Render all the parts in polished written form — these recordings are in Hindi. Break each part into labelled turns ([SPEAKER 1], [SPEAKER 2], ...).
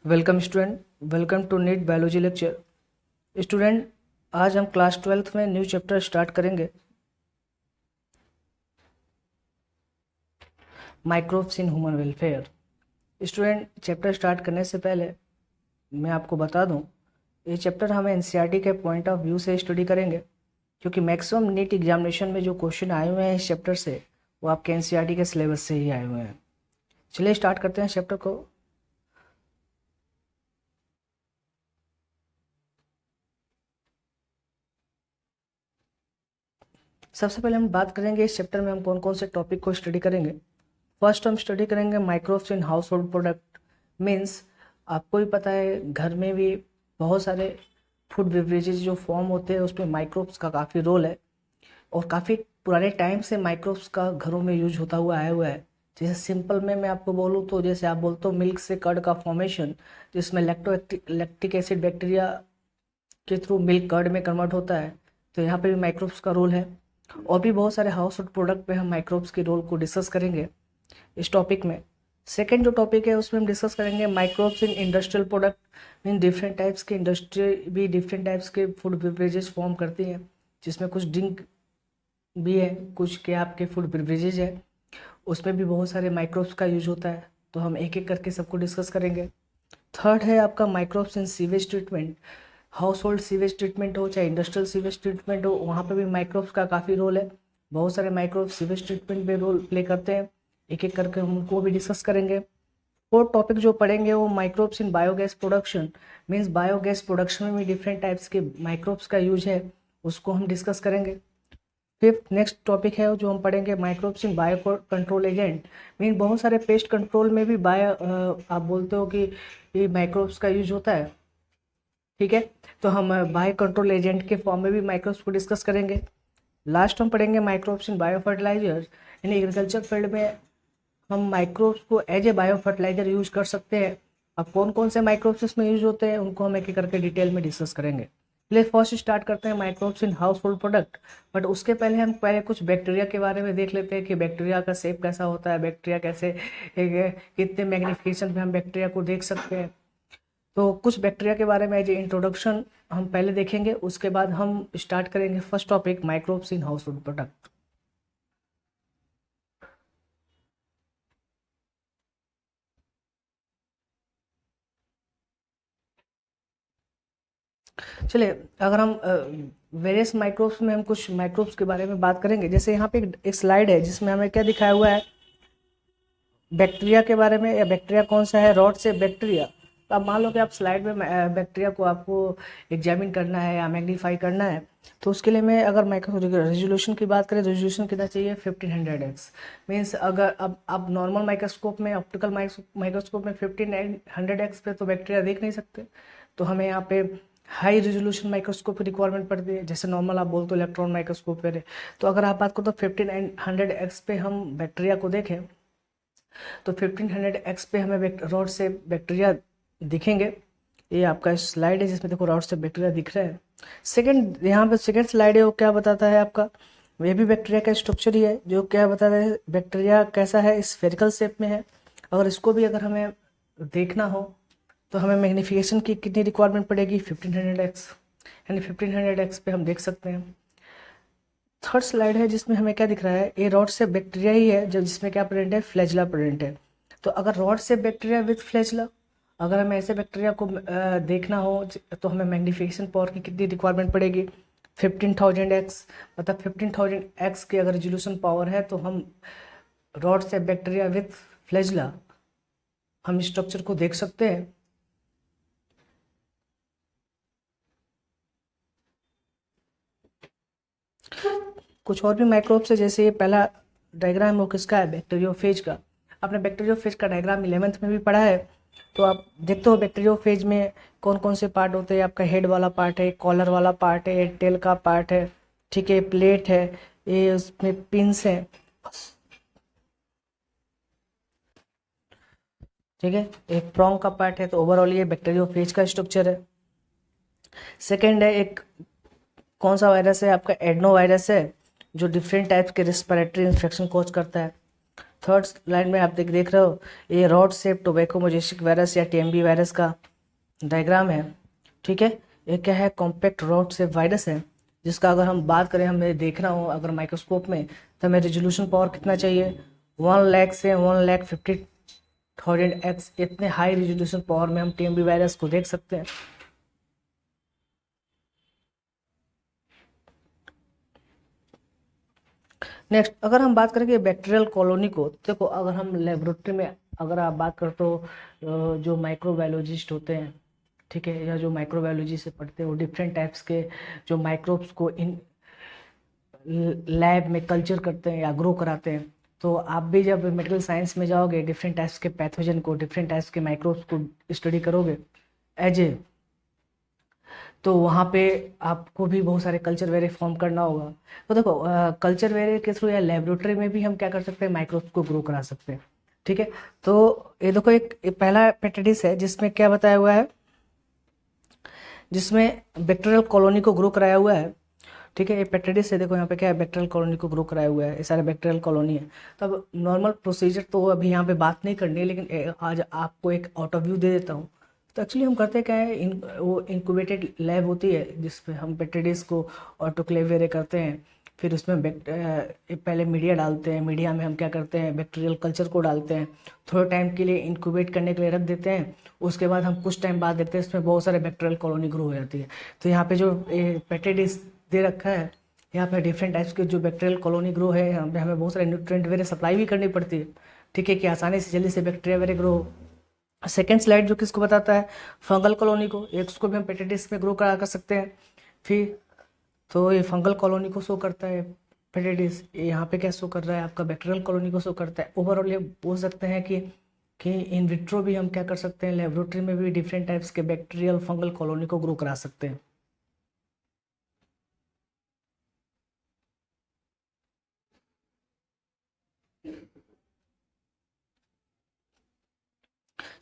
[SPEAKER 1] Welcome student, welcome to NEET biology lecture. Student, आज हम क्लास 12th में न्यू चैप्टर स्टार्ट करेंगे, microbes in human welfare. Student, chapter start करने से पहले मैं आपको बता दूं, ये चैप्टर हम एनसीईआरटी के पॉइंट ऑफ व्यू से स्टडी करेंगे, क्योंकि मैक्सिमम नीट एग्जामिनेशन में जो क्वेश्चन आए हुए हैं इस चैप्टर से वो आपके एनसीईआरटी के सिलेबस से ही आए हुए हैं। चलिए स्टार्ट करते हैं चैप्टर को। सबसे पहले हम बात करेंगे इस चैप्टर में हम कौन कौन से टॉपिक को स्टडी करेंगे। फर्स्ट हम स्टडी करेंगे microbes in house hold product. Means आपको भी पता है घर में भी बहुत सारे फूड बेवरेजेस जो फॉर्म होते हैं उसमें माइक्रोब्स का काफ़ी रोल है, और काफ़ी पुराने टाइम से माइक्रोब्स का घरों में यूज होता हुआ आया हुआ है। जैसे सिंपल में मैं आपको बोलूँ तो जैसे आप बोलते हो मिल्क से कर्ड का फॉर्मेशन, जिसमें लैक्टिक एसिड बैक्टीरिया के थ्रू मिल्क कर्ड में कन्वर्ट होता है, तो यहाँ पे भी माइक्रोब्स का रोल है। और भी बहुत सारे हाउस होल्ड प्रोडक्ट पे हम माइक्रोब्स के रोल को डिस्कस करेंगे इस टॉपिक में। सेकेंड जो टॉपिक है उसमें हम डिस्कस करेंगे microbes in industrial product. Mean different types के इंडस्ट्री भी डिफरेंट टाइप्स के फूड बेवरेजेस फॉर्म करती हैं, जिसमें कुछ ड्रिंक भी है, कुछ के आपके फूड बेवरेजेज है, उसमें भी बहुत सारे माइक्रोब्स का यूज होता है। तो हम एक एक करके सबको डिस्कस करेंगे। थर्ड है आपका microbes in sewage treatment. House hold sewage treatment हो चाहे इंडस्ट्रियल सीवेज ट्रीटमेंट हो, वहाँ पे भी माइक्रोब्स का काफ़ी रोल है। बहुत सारे माइक्रोब्स सीवेज ट्रीटमेंट में रोल प्ले करते हैं, एक एक करके हम उनको भी डिस्कस करेंगे। फोर्थ टॉपिक जो पढ़ेंगे वो microbes in biogas production. Means biogas production में भी डिफरेंट टाइप्स के माइक्रोब्स का यूज है, उसको हम डिस्कस करेंगे। फिफ्थ नेक्स्ट टॉपिक है जो हम पढ़ेंगे microbes in bio control agent. Mean बहुत सारे पेस्ट कंट्रोल में भी आप बोलते हो कि ये माइक्रोब्स का यूज होता है, ठीक है। तो हम बायो कंट्रोल एजेंट के फॉर्म में भी माइक्रोब्स को डिस्कस करेंगे। लास्ट हम पढ़ेंगे माइक्रोब्स इन बायो फर्टिलाइजर। यानी एग्रीकल्चर फील्ड में हम माइक्रोब्स को as a bio fertiliser use कर सकते हैं। अब कौन कौन से माइक्रोब्स इसमें यूज होते हैं उनको हम एक एक करके डिटेल में डिस्कस करेंगे। चलिए फर्स्ट स्टार्ट करते हैं microbes in house hold product. But उसके पहले हम कुछ बैक्टीरिया के बारे में देख लेते हैं कि बैक्टीरिया का शेप कैसा होता है, बैक्टीरिया कैसे कितने मैग्नीफिकेशन में हम बैक्टीरिया को देख सकते हैं। तो कुछ बैक्टीरिया के बारे में एज ए इंट्रोडक्शन हम पहले देखेंगे, उसके बाद हम स्टार्ट करेंगे first topic microbes in house hold product. चलिए, अगर हम वेरियस माइक्रोब्स में हम कुछ माइक्रोब्स के बारे में बात करेंगे। जैसे यहाँ पे एक स्लाइड है जिसमें हमें क्या दिखाया हुआ है, बैक्टीरिया के बारे में, या बैक्टीरिया कौन सा है, रॉड से बैक्टीरिया। तो अब मान लो कि आप स्लाइड में बैक्टीरिया को आपको एग्जामिन करना है या मैग्नीफाई करना है, तो उसके लिए मैं अगर माइक्रो रेजोल्यूशन की बात करें, रेजोल्यूशन कितना चाहिए, 1500x। मीन्स अगर अब नॉर्मल माइक्रोस्कोप में, ऑप्टिकल माइक्रोस्कोप में 1500x पे तो बैक्टीरिया देख नहीं सकते, तो हमें यहाँ पे हाई रेजोल्यूशन माइक्रोस्कोप की रिक्वायरमेंट पड़ती है। जैसे नॉर्मल आप बोलते हो इलेक्ट्रॉन माइक्रोस्कोप पे, तो अगर आप बात करो तो 1500x पे हम बैक्टीरिया को देखें तो 1500x पे हमें रॉड से बैक्टीरिया दिखेंगे। ये आपका स्लाइड है जिसमें देखो रॉड से बैक्टीरिया दिख रहा है। सेकंड, यहाँ पे सेकंड स्लाइड है, वो क्या बताता है आपका, ये भी बैक्टीरिया का स्ट्रक्चर ही है, जो क्या बताता है बैक्टीरिया कैसा है, स्फेरिकल शेप में है। अगर इसको भी अगर हमें देखना हो तो हमें मैग्नीफिकेशन की कितनी रिक्वायरमेंट पड़ेगी, 1500x। यानी 1500x पे हम देख सकते हैं। थर्ड स्लाइड है जिसमें हमें क्या दिख रहा है, ये रॉड से बैक्टीरिया ही है, जो जिसमें क्या प्रेजेंट है, फ्लैजिला प्रेजेंट है। तो अगर रॉड से बैक्टीरिया विथ फ्लैजिला, अगर हमें ऐसे बैक्टीरिया को देखना हो तो हमें मैग्नीफिकेशन पावर की कितनी रिक्वायरमेंट पड़ेगी, 15,000x। मतलब 15,000x की अगर रेजोल्यूशन पावर है तो हम रॉड से बैक्टीरिया विथ फ्लैजिला हम स्ट्रक्चर को देख सकते हैं। कुछ और भी माइक्रोब्स है, जैसे ये पहला डायग्राम वो किसका है, बैक्टीरियोफेज का। आपने बैक्टीरियोफेज का डायग्राम 11th में भी पढ़ा है। तो आप देखते हो बैक्टीरियोफेज में कौन कौन से पार्ट होते हैं। आपका हेड वाला पार्ट है, कॉलर वाला पार्ट है, टेल का पार्ट है, ठीक है, प्लेट है, ये उसमें पिंस है, ठीक है, एक प्रोंग का पार्ट है। तो ओवरऑल ये बैक्टीरियोफेज का स्ट्रक्चर है। सेकेंड है एक कौन सा वायरस है, आपका एडनो वायरस है, जो डिफरेंट टाइप्स के रिस्पिरेटरी इन्फेक्शन कॉज करता है। थर्ड लाइन में आप देख रहे हो, ये रॉड शेप टोबैको मोजेसिक वायरस या टीएमबी वायरस का डायग्राम है। ठीक है, ये क्या है, कॉम्पैक्ट रॉड शेप वायरस है, जिसका अगर हम बात करें, हमें देखना हो अगर माइक्रोस्कोप में, तो हमें रेजोल्यूशन पावर कितना चाहिए, 1 लाख से 1,50,000 x, इतने हाई रेजोल्यूशन पावर में हम टीएमबी वायरस को देख सकते हैं। नेक्स्ट, अगर हम बात करेंगे बैक्टीरियल कॉलोनी को, देखो अगर हम लेबोरेटरी में अगर आप बात करते हो, जो माइक्रोबायोलॉजिस्ट होते हैं, ठीक है, या जो माइक्रोबायोलॉजी से पढ़ते हैं, वो डिफरेंट टाइप्स के जो माइक्रोब्स को इन लैब में कल्चर करते हैं या ग्रो कराते हैं। तो आप भी जब मेडिकल साइंस में जाओगे, डिफरेंट टाइप्स के पैथोजन को, डिफरेंट टाइप्स के माइक्रोब्स को स्टडी करोगे एज ए, तो वहाँ पे आपको भी बहुत सारे कल्चर वेरे फॉर्म करना होगा। तो देखो कल्चर वेरे के थ्रू या लेबोरेटरी में भी हम क्या कर सकते हैं, माइक्रोब्स को ग्रो करा सकते हैं। ठीक है, तो ये देखो एक पहला पेटेडिस है जिसमें क्या बताया हुआ है, जिसमें बैक्टीरियल कॉलोनी को ग्रो कराया हुआ है। ठीक है, ये पेट्रेडिस है, देखो यहाँ पे क्या है, बैक्टीरियल कॉलोनी को ग्रो कराया हुआ है, ये सारे बैक्टीरियल कॉलोनी है। तब नॉर्मल प्रोसीजर तो अभी यहाँ पे बात नहीं करनी है, लेकिन आज आपको एक आउट ऑफ व्यू दे देता हूँ। तो एक्चुअली हम करते क्या है, वो इंक्यूबेटेड लैब होती है जिसमें हम पेट्रेडिस को ऑटोक्लेव वगैरह करते हैं, फिर उसमें पहले मीडिया डालते हैं, मीडिया में हम क्या करते हैं, बैक्टीरियल कल्चर को डालते हैं, थोड़े टाइम के लिए इंक्यूबेट करने के लिए रख देते हैं, उसके बाद हम कुछ टाइम बाद देखते हैं इसमें बहुत सारे बैक्टीरियल कॉलोनी ग्रो हो जाती है। तो यहाँ पे जो पेट्रेडिस दे रखा है, यहाँ पे डिफरेंट टाइप्स के जो बैक्टीरियल कॉलोनी ग्रो है, यहाँ पे हमें बहुत सारे न्यूट्रिएंट वगैरह सप्लाई भी करनी पड़ती है। ठीक है, कि आसानी से जल्दी से बैक्टीरिया वगैरह ग्रो हो। सेकेंड स्लाइड जो किसको बताता है, फंगल कॉलोनी को, एक उसको भी हम पेट्रेडिस में ग्रो करा कर सकते हैं। फिर तो ये फंगल कॉलोनी को शो करता है पेट्रेडिस, यहाँ पे क्या शो कर रहा है, आपका बैक्टीरियल कॉलोनी को शो करता है। ओवरऑल ये बोल सकते हैं कि इन विट्रो भी हम क्या कर सकते हैं, लेबोरेटरी में भी डिफरेंट टाइप्स के बैक्टीरियल फंगल कॉलोनी को ग्रो करा सकते हैं।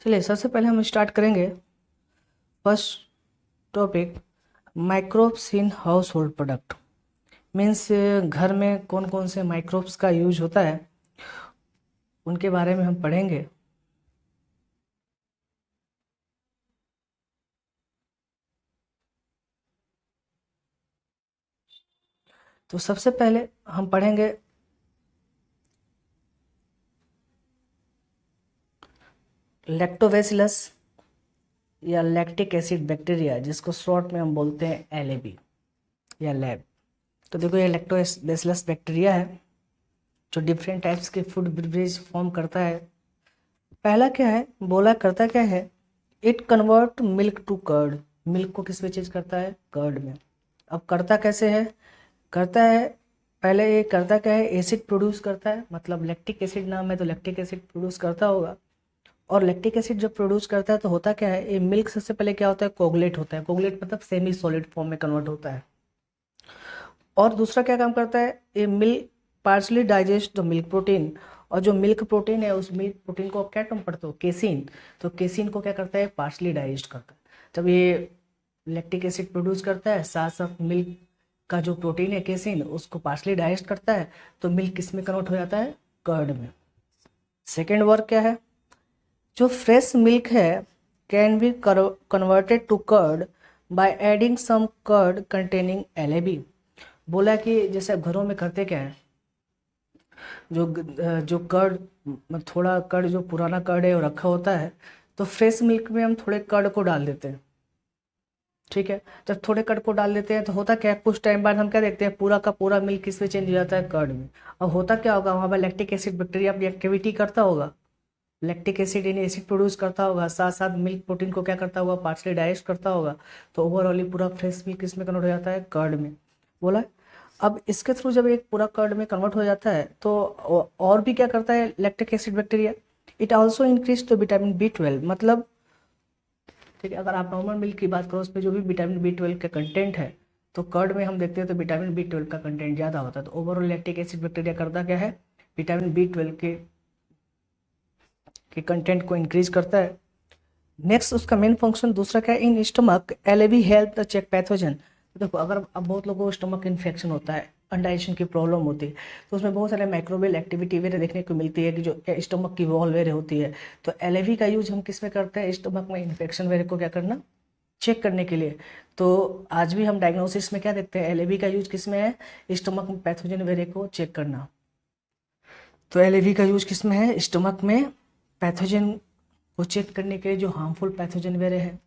[SPEAKER 1] चलिए सबसे पहले हम स्टार्ट करेंगे first topic, microbes in house hold product. Means घर में कौन कौन से माइक्रोब्स का यूज होता है, उनके बारे में हम पढ़ेंगे। तो सबसे पहले हम पढ़ेंगे लैक्टोबैसिलस या लैक्टिक एसिड बैक्टीरिया, जिसको शॉर्ट में हम बोलते हैं एलएबी या लैब। तो देखो ये लैक्टोबैसिलस बैक्टीरिया है जो डिफरेंट टाइप्स के फूड बेवरेज फॉर्म करता है। पहला क्या है, बोला करता क्या है, it convert milk to curd. Milk को किस में चेंज करता है, कर्ड में। अब करता कैसे है, करता है पहले ये करता क्या है, एसिड प्रोड्यूस करता है, मतलब लैक्टिक एसिड नाम है तो लैक्टिक एसिड प्रोड्यूस करता होगा। और लैक्टिक एसिड जब प्रोड्यूस करता है तो होता क्या है, ये मिल्क सबसे पहले क्या होता है, कोगुलेट होता है। कोगुलेट मतलब सेमी सॉलिड फॉर्म में कन्वर्ट होता है। और दूसरा क्या काम करता है, ये milk partially digest the milk protein. और जो मिल्क प्रोटीन है, उस मिल्क प्रोटीन को आप क्या टर्म पढ़ते हो, केसिन। तो केसिन को क्या करता है, पार्शली डाइजेस्ट करता है। जब ये लैक्टिक एसिड प्रोड्यूस करता है, साथ साथ मिल्क का जो प्रोटीन है केसिन, उसको पार्शली डाइजेस्ट करता है, तो मिल्क किस में कन्वर्ट हो जाता है, कर्ड में। सेकेंड वर्क क्या है, जो फ्रेश मिल्क है can be converted to curd by adding some curd containing LAB. बोला कि जैसे घरों में करते क्या है, जो कर्ड, थोड़ा कर्ड जो पुराना कर्ड है वो रखा होता है, तो फ्रेश मिल्क में हम थोड़े कर्ड को डाल देते हैं। ठीक है, जब थोड़े कर्ड को डाल देते हैं तो होता क्या है, कुछ टाइम बाद हम क्या देखते हैं, पूरा का पूरा मिल्क किस में चेंज हो जाता है, कर्ड में। अब होता क्या होगा, वहाँ पर लैक्टिक एसिड बैक्टीरिया अपनी एक्टिविटी करता होगा, लैक्टिक एसिड यानी एसिड प्रोड्यूस करता होगा, साथ साथ मिल्क प्रोटीन को क्या करता होगा, पार्शली डाइजेस्ट करता होगा। तो ओवरऑल पूरा फ्रेश मिल्क किस में कन्वर्ट हो जाता है, कर्ड में। बोला है। अब इसके थ्रू जब एक पूरा कर्ड में कन्वर्ट हो जाता है तो और भी क्या करता है lactic acid bacteria, it also increase to vitamin B12। मतलब ठीक है, अगर आप नॉर्मल मिल्क की बात करो, उसमें जो भी विटामिन B12 का कंटेंट है, तो कर्ड में हम देखते हैं तो विटामिन B12 का कंटेंट ज़्यादा होता है। तो ओवरऑल लैक्टिक एसिड बैक्टीरिया करता क्या है, विटामिन B12 के कंटेंट को इंक्रीज करता है। नेक्स्ट उसका मेन फंक्शन दूसरा क्या है, in stomach LAB help the check pathogen. देखो अगर अब बहुत लोगों को स्टमक इन्फेक्शन होता है, अनडाइजेशन की प्रॉब्लम होती है, तो उसमें बहुत सारे माइक्रोबियल एक्टिविटी वगैरह देखने को मिलती है कि जो स्टमक की वॉल वगैरह होती है। तो LAV का यूज हम किस में करते हैं, स्टमक में इन्फेक्शन वगैरह को क्या करना, चेक करने के लिए। तो आज भी हम डायग्नोसिस में क्या देखते हैं, LAV का यूज किस में है, स्टमक में पैथोजन वगैरह को चेक करना। तो LAV का यूज किस में है, स्टमक में पैथोजन को चेक करने के लिए, जो हार्मफुल पैथोजन वगैरह है।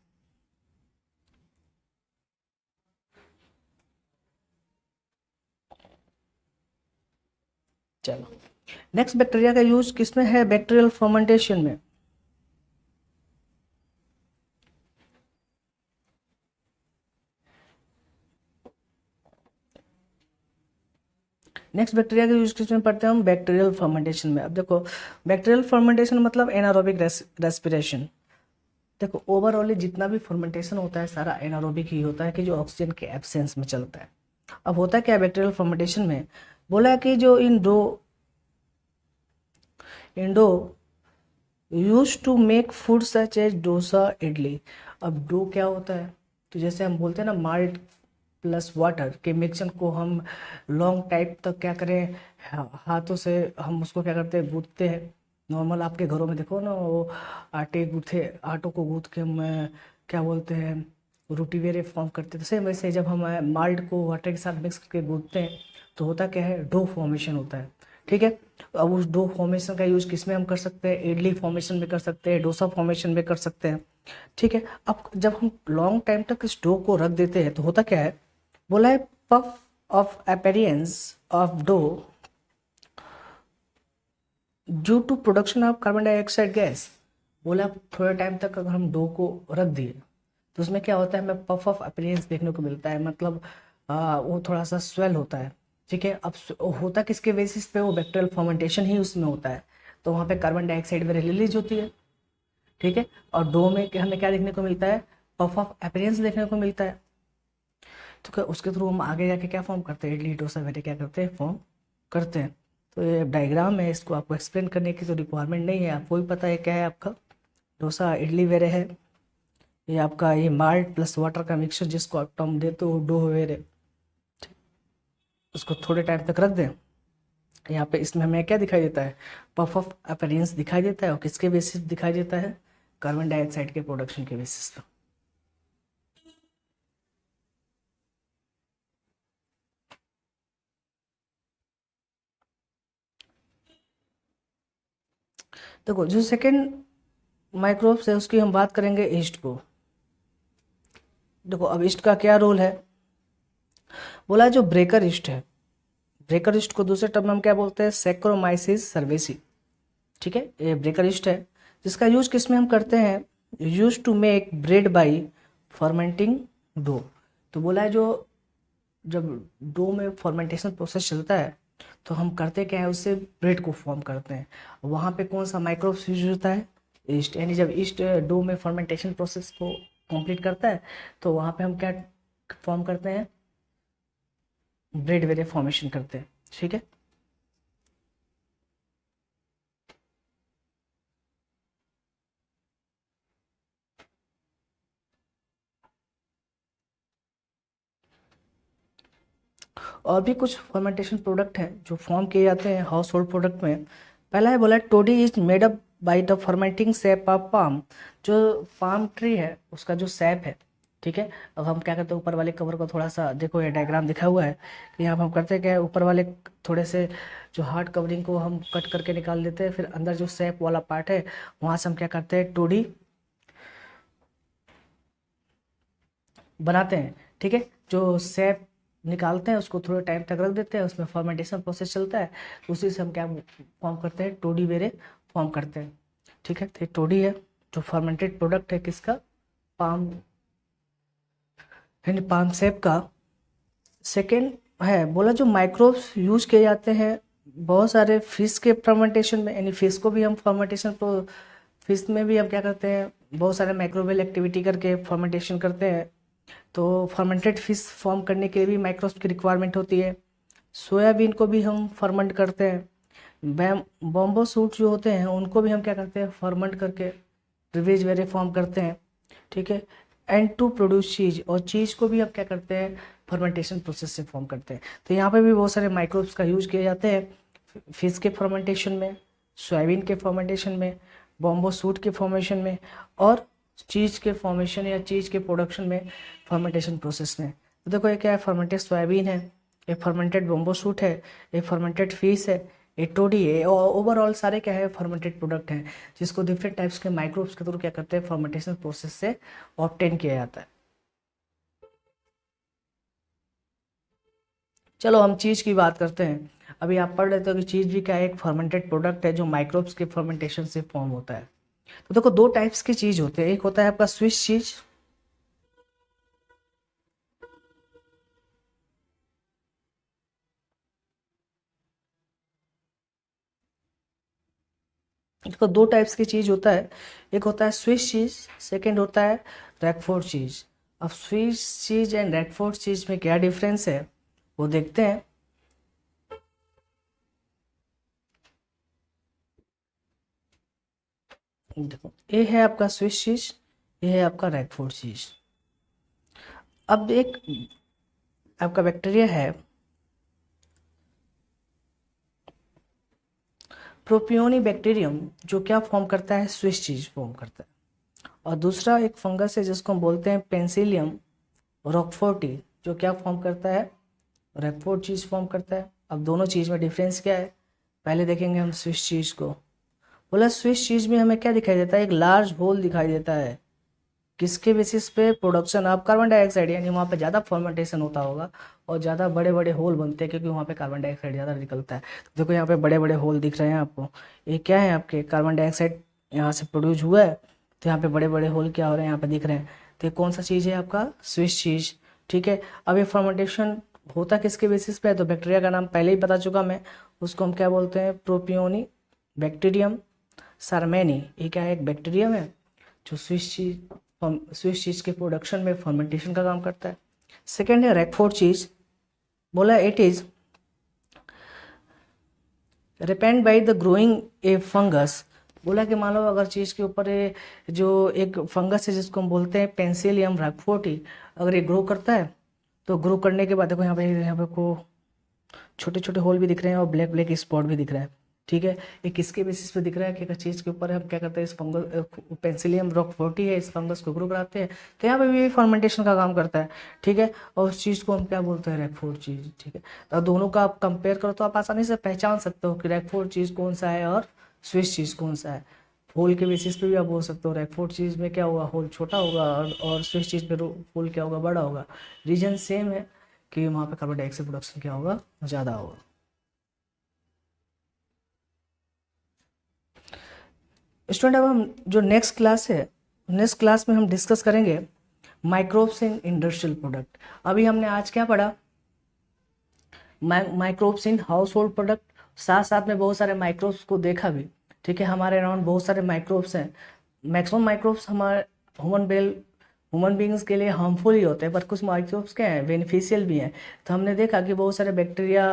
[SPEAKER 1] चलो नेक्स्ट, बैक्टीरिया का यूज किसमें है, बैक्टीरियल फर्मेंटेशन में। नेक्स्ट बैक्टीरिया का यूज किसमें पढ़ते हैं हम, बैक्टीरियल फर्मेंटेशन में। अब देखो बैक्टीरियल फर्मेंटेशन मतलब एनारोबिक रेस्पिरेशन। देखो ओवरऑल जितना भी फर्मेंटेशन होता है सारा एनारोबिक ही होता है, कि जो ऑक्सीजन के एब्सेंस में चलता है। अब होता क्या है बैक्टीरियल फर्मेंटेशन में, बोला है कि जो इंडो use to make food such as dosa idli. अब डो क्या होता है, तो जैसे हम बोलते हैं ना माल्ट प्लस वाटर के मिक्सचर को हम लॉन्ग टाइप तक क्या करें, हाथों से हम उसको क्या करते हैं, गूंथते हैं। नॉर्मल आपके घरों में देखो ना, वो आटों को गूंथ के हम क्या बोलते हैं, रोटी वेरे फॉर्म करते हैं। तो सेम वैसे जब हम माल्ट को वाटर के साथ मिक्स करके गूंथते हैं तो होता क्या है, डो फॉर्मेशन होता है। ठीक है, अब उस डो फॉर्मेशन का यूज किस में हम कर सकते हैं, इडली फॉर्मेशन में कर सकते हैं, डोसा फॉर्मेशन में कर सकते हैं। ठीक है, अब जब हम लॉन्ग टाइम तक इस डो को रख देते हैं तो होता क्या है, बोला है puff of appearance of dough due to production of carbon dioxide gas. बोला थोड़े टाइम तक अगर हम डो को रख दिए तो उसमें क्या होता है, हमें पफ ऑफ अपीयरेंस देखने को मिलता है, मतलब वो थोड़ा सा स्वेल होता है। ठीक है, अब होता किसके बेसिस पे, वो बैक्टीरियल फर्मेंटेशन ही उसमें होता है, तो वहाँ पे कार्बन डाइऑक्साइड वगैरह रिलीज होती है। ठीक है, और डो में हमें क्या देखने को मिलता है, पफ ऑफ अपीयरेंस देखने को मिलता है। तो क्या उसके थ्रू हम आगे जाके क्या फॉर्म करते हैं, इडली डोसा वगैरह क्या करते हैं, फॉर्म करते हैं। तो ये डायग्राम है, इसको आपको एक्सप्लेन करने की तो रिक्वायरमेंट नहीं है, आपको भी पता है क्या है आपका, डोसा इडली वगैरह है। ये आपका ये माल्ट प्लस वाटर का मिक्सचर जिसको आप टर्म देते हो डो वगैरह, उसको थोड़े टाइम तक रख दें। यहाँ पे इसमें हमें क्या दिखाई देता है, पफ ऑफ अपीयरेंस दिखाई देता है, और किसके बेसिस दिखाई देता है, कार्बन डाइऑक्साइड के प्रोडक्शन के बेसिस पर। देखो जो सेकेंड माइक्रोब्स है उसकी हम बात करेंगे ईस्ट को। देखो अब ईस्ट का क्या रोल है, बोला जो ब्रेकर ईस्ट है, ब्रेकर ईस्ट को दूसरे टर्म में हम क्या बोलते हैं, सैक्रोमाइसिस सर्वेसी। ठीक है, ये ब्रेकर ईस्ट है जिसका यूज किस में हम करते हैं, use to make bread by fermenting dough. तो बोला है जो जब डो में फर्मेंटेशन प्रोसेस चलता है तो हम करते क्या है, उससे ब्रेड को फॉर्म करते हैं। वहाँ पे कौन सा माइक्रोब्स यूज होता है, ईस्ट। यानी जब ईस्ट डो में फर्मेंटेशन प्रोसेस को कंप्लीट करता है तो वहाँ पे हम क्या फॉर्म करते हैं, ब्रेड वेरे फॉर्मेशन करते हैं। ठीक है, और भी कुछ फर्मेंटेशन प्रोडक्ट हैं जो फॉर्म किए जाते हैं हाउस होल्ड प्रोडक्ट में। पहला है बोला toddy is made up by the fermenting sap of palm. जो पाम ट्री है उसका जो सैप है, ठीक है, अब हम क्या करते हैं, ऊपर वाले कवर को थोड़ा सा देखो, ये डायग्राम दिखा हुआ है कि यहाँ पर हम करते क्या है, ऊपर वाले थोड़े से जो हार्ड कवरिंग को हम कट करके निकाल देते हैं, फिर अंदर जो सैप वाला पार्ट है वहाँ से हम क्या करते हैं, टोडी बनाते हैं। ठीक है, जो सैप निकालते हैं उसको थोड़े टाइम तक रख देते हैं, उसमें फर्मेंटेशन प्रोसेस चलता है, तो उसी से हम क्या फॉर्म करते हैं, टोडी वेरे फॉर्म करते हैं। ठीक है, तो ये टोडी है जो फर्मेंटेड प्रोडक्ट है किसका, पाम यानी पाम सैप का। सेकेंड है बोला जो माइक्रोब्स यूज किए जाते हैं बहुत सारे फिश के फर्मेंटेशन में, यानी फिश को भी हम फर्मेंटेशन फिश में भी हम क्या करते हैं, बहुत सारे माइक्रोवेल एक्टिविटी करके फर्मेंटेशन करते हैं। तो फर्मेंटेड फिश फॉर्म करने के लिए भी माइक्रोब्स की रिक्वायरमेंट होती है। सोयाबीन को भी हम फर्मेंट करते हैं, बॉम्बो सूट जो होते हैं उनको भी हम क्या करते हैं, फर्मेंट करके रिवेज वेरे फॉर्म करते हैं। ठीक है, एंड टू प्रोड्यूस चीज़, और चीज़ को भी हम क्या करते हैं, फर्मेंटेशन प्रोसेस से फॉर्म करते हैं। तो यहाँ पे भी बहुत सारे माइक्रोब्स का यूज किए जाते हैं, फिश के फर्मेंटेशन में, सोयाबीन के फर्मेंटेशन में, बॉम्बो सूट के फॉर्मेशन में, और चीज़ के फॉर्मेशन या चीज़ के प्रोडक्शन में, फर्मेंटेशन प्रोसेस में। तो देखो ये क्या है, फर्मेंटेड सोयाबीन है, ये फर्मेंटेड बॉम्बो सूट है, ये फर्मेंटेड फिश है, ये टोडी है, और ओवरऑल सारे क्या है, फर्मेंटेड प्रोडक्ट हैं, जिसको डिफरेंट टाइप्स के माइक्रोब्स के थ्रू क्या करते हैं, फर्मेंटेशन प्रोसेस से ऑब्टेन किया जाता है। चलो हम चीज़ की बात करते हैं। अभी आप पढ़ रहे थे कि चीज़ भी क्या है, एक फर्मेंटेड प्रोडक्ट है जो माइक्रोब्स के फर्मेंटेशन से फॉर्म होता है। तो देखो दो टाइप्स की चीज़ होते हैं, एक होता है आपका स्विस चीज, इसको दो टाइप्स की चीज़ होता है, एक होता है स्विस चीज, सेकंड होता है रैकफोर्ड चीज। अब स्विस चीज एंड रैकफोर्ड चीज में क्या डिफरेंस है वो देखते हैं। देखो ये है आपका स्विस चीज, ये है आपका रैकफोर्ड चीज। अब एक आपका बैक्टीरिया है प्रोपियोनी बैक्टीरियम, जो क्या फॉर्म करता है, स्विस चीज फॉर्म करता है। और दूसरा एक फंगस है जिसको हम बोलते हैं पेंसिलियम रॉकफोर्टी, जो क्या फॉर्म करता है, रैकफोर्ड चीज फॉर्म करता है। अब दोनों चीज में डिफरेंस क्या है, पहले देखेंगे हम स्विस चीज को। बोला स्विस चीज में हमें क्या दिखाई देता है, एक लार्ज होल दिखाई देता है, किसके बेसिस पे, प्रोडक्शन ऑफ कार्बन डाइऑक्साइड, यानी वहाँ पे ज़्यादा फर्मेंटेशन होता होगा और ज़्यादा बड़े बड़े होल बनते हैं, क्योंकि वहाँ पे कार्बन डाइऑक्साइड ज़्यादा निकलता है। तो देखो यहाँ पे बड़े बड़े होल दिख रहे हैं आपको, ये क्या है, आपके कार्बन डाइऑक्साइड यहाँ से प्रोड्यूस हुआ है, तो यहाँ पे बड़े बड़े होल क्या हो रहे हैं, यहाँ पे दिख रहे हैं। तो ये कौन सा चीज़ है, आपका स्विस चीज। ठीक है, अब ये फर्मेंटेशन होता किसके बेसिस पे है, तो बैक्टीरिया का नाम पहले ही बता चुका मैं, उसको हम क्या बोलते हैं, प्रोपियोनी बैक्टीरियम सरमैनी। ये क्या है, एक बैक्टीरियम है जो स्विस चीज के प्रोडक्शन में फर्मेंटेशन का काम करता है। सेकेंड है रैकफोर्ड चीज, बोला it is रिपेंड by the growing A fungus. बोला कि मान लो अगर चीज़ के ऊपर जो एक फंगस है जिसको हम बोलते हैं पेंसिलियम रैकफोर्टी, अगर ये ग्रो करता है, तो ग्रो करने के बाद देखो यहाँ पे को छोटे छोटे होल भी दिख रहे हैं और ब्लैक ब्लैक स्पॉट भी दिख रहा है। ठीक है, ये किसके बेसिस पे दिख रहा है कि अगर चीज़ के ऊपर हम क्या करते हैं, इस फंगस पेंसिलियम रॉकफोर्टी है, इस फंगस को ग्रो कराते हैं, तो यहाँ पे भी फर्मेंटेशन का काम करता है। ठीक है, और उस चीज़ को हम क्या बोलते हैं, रैकफोर्ड चीज़। ठीक है, तो दोनों का आप कंपेयर करो तो आप आसानी से पहचान सकते हो कि रैकफोर्ड चीज़ कौन सा है और स्विस चीज़ कौन सा है। होल के बेसिस पे भी आप बोल सकते हो, रैकफोर्ड चीज़ में क्या होगा, होल छोटा होगा, और स्विस चीज़ में होल क्या होगा, बड़ा होगा। रीजन सेम है कि वहाँ पे कार्बन डाइऑक्साइड प्रोडक्शन क्या होगा, ज़्यादा होगा। स्टूडेंट, अब हम जो नेक्स्ट क्लास है, नेक्स्ट क्लास में हम डिस्कस करेंगे माइक्रोब्स इन इंडस्ट्रियल प्रोडक्ट। अभी हमने आज क्या पढ़ा, microbes in house hold product, साथ साथ में बहुत सारे माइक्रोब्स को देखा भी। ठीक है, हमारे अराउंड बहुत सारे माइक्रोब्स हैं, मैक्सिमम माइक्रोब्स हमारे ह्यूमन बींग्स के लिए हार्मफुल ही होते हैं, पर कुछ माइक्रोब्स क्या हैं, बेनिफिशियल भी हैं। तो हमने देखा कि बहुत सारे बैक्टीरिया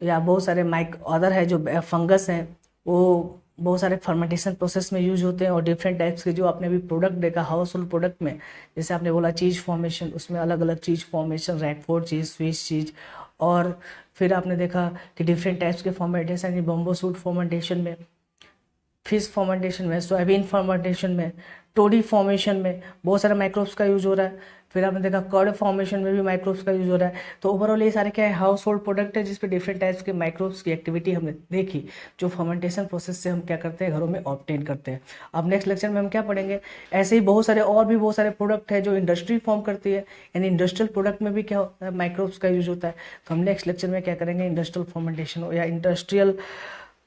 [SPEAKER 1] या बहुत सारे अदर है जो फंगस हैं, वो बहुत सारे फर्मेंटेशन प्रोसेस में यूज होते हैं, और डिफरेंट टाइप्स के जो आपने भी प्रोडक्ट देखा हाउस होल्ड प्रोडक्ट में, जैसे आपने बोला चीज़ फॉर्मेशन, उसमें अलग अलग चीज़ फॉर्मेशन, रैकफोर्ड चीज़, स्विस चीज़, और फिर आपने देखा कि डिफरेंट टाइप्स के फॉर्मेंटेशन, बॉम्बो सूट फॉर्मेंटेशन में, फिश फॉर्मेंटेशन में, सोयाबीन फॉर्मेंटेशन में, टोडी फॉर्मेशन में बहुत सारे माइक्रोब्स का यूज हो रहा है। फिर आपने देखा कर्ड फॉर्मेशन में भी माइक्रोब्स का यूज हो रहा है। तो ओवरऑल ये सारे क्या है, हाउस होल्ड प्रोडक्ट है जिसपे डिफरेंट टाइप्स के माइक्रोब्स की एक्टिविटी हमने देखी, जो फर्मेंटेशन प्रोसेस से हम क्या करते हैं, घरों में ऑब्टेन करते हैं। अब नेक्स्ट लेक्चर में हम क्या पढ़ेंगे, ऐसे ही बहुत सारे और भी बहुत सारे प्रोडक्ट है जो इंडस्ट्री फॉर्म करती है, यानी इंडस्ट्रियल प्रोडक्ट में भी क्या होता है, माइक्रोब्स का यूज होता है। तो हम नेक्स्ट लेक्चर में क्या करेंगे, इंडस्ट्रियल फर्मेंटेशन या इंडस्ट्रियल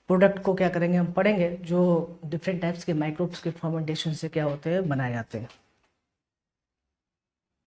[SPEAKER 1] प्रोडक्ट को क्या करेंगे, हम पढ़ेंगे, जो डिफरेंट टाइप्स के माइक्रोब्स के फर्मेंटेशन से क्या होते हैं, बनाए जाते हैं।